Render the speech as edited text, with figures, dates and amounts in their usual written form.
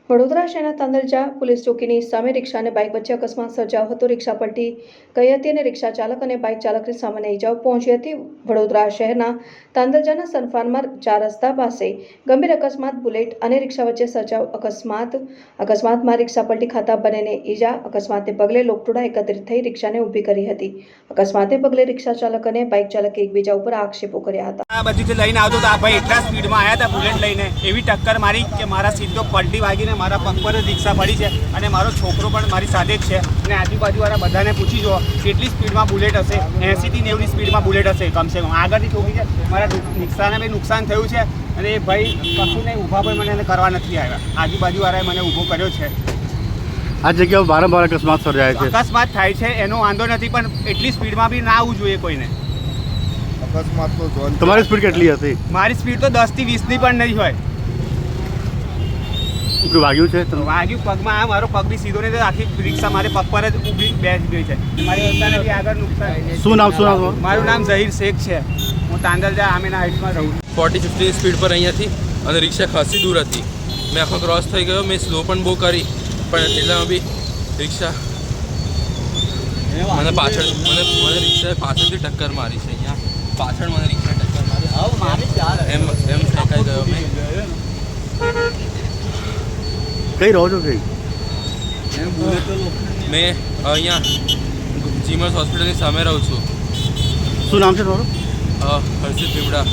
વડોદરા શહેરના તાંદલજા પોલીસ ચોકીની સામે રિક્ષા અને બાઇક વચ્ચે અકસ્માત સર્જાયો હતો। રિક્ષા પલટી ગઈ હતી અને રિક્ષા ચાલક અને બાઇક ચાલકને સામાન્ય ઇજાઓ પહોંચી હતી। વડોદરા શહેરના તાંદલજાના સનફાર્મર 4 રસ્તા પાસે ગંભીર અકસ્માત બુલેટ અને રિક્ષા વચ્ચે સર્જાયો। અકસ્માતમાં રિક્ષા પલટી ખાતા બંનેને ઇજા। અકસ્માતને પગલે લોકટોળા એકત્રિત થઈ રિક્ષાને ઊભી કરી હતી। અકસ્માતને પગલે રિક્ષા ચાલક અને બાઇક ચાલકે એકબીજા ઉપર આક્ષેપો કર્યા હતા। આ બાજુથી લઈને આવતો તો આ ભાઈ એટલા સ્પીડમાં આવ્યા હતા બુલેટ લઈને, એવી ટક્કર મારી કે મારા સીધો પલટી વાગીને મારા પગ પર જ રિક્ષા પડી છે અને મારો છોકરો પણ મારી સાથે જ છે। અને આજુબાજુવાળા બધાને પૂછી જુઓ કેટલી સ્પીડમાં બુલેટ હશે, 80 થી 90ની સ્પીડમાં બુલેટ હશે કમસે કમ। આગળથી ઠોકી છે, મારા રિક્ષાને બી નુકસાન થયું છે અને એ ભાઈ કશું નહીં ઊભા પણ મને એને કરવા નથી આવ્યા। આજુબાજુવાળાએ મને ઊભો કર્યો છે। આ જગ્યાઓ વારંવાર અકસ્માત સર્જાય છે। અકસ્માત થાય છે એનો વાંધો નથી, પણ એટલી સ્પીડમાં બી ના આવવું જોઈએ કોઈને। તમારી સ્પીડ કેટલી હતી? મારી સ્પીડ તો 10 થી 20ની પણ નહીં હોય। કોઈ વાગ્યું છે? વાગ્યું પગમાં, આ મારો પગ બી સીધો નહીં, આખી રિક્ષા મારે પગ પર જ ઊભી બેસી ગઈ છે। મારી રસ્તાને બી આગળ નુકસાન। શું નામ? મારું નામ ઝહીર શેખ છે। હું તાંદલજા આમીના હાઇટ્સમાં રહું છું। 40-50 સ્પીડ પર અહીંયાથી અને રિક્ષા ખાસી દૂર હતી। મેં આખો ક્રોસ થઈ ગયો, મેં સ્લો પણ બહુ કરી, પણ એટલામાં બી રિક્ષા મને રિક્ષા પાછળથી ટક્કર મારી છે। અહીંયા પાછળ મને રિક્ષા ટક્કર મારી, એમ ફેંકાઈ ગયો મેં। કઈ રહો છો? કઈ? મેં અહીંયા જીમર્સ હોસ્પિટલની સામે રહું છું। શું નામ છે તમારું? હર્ષિત પીવડા।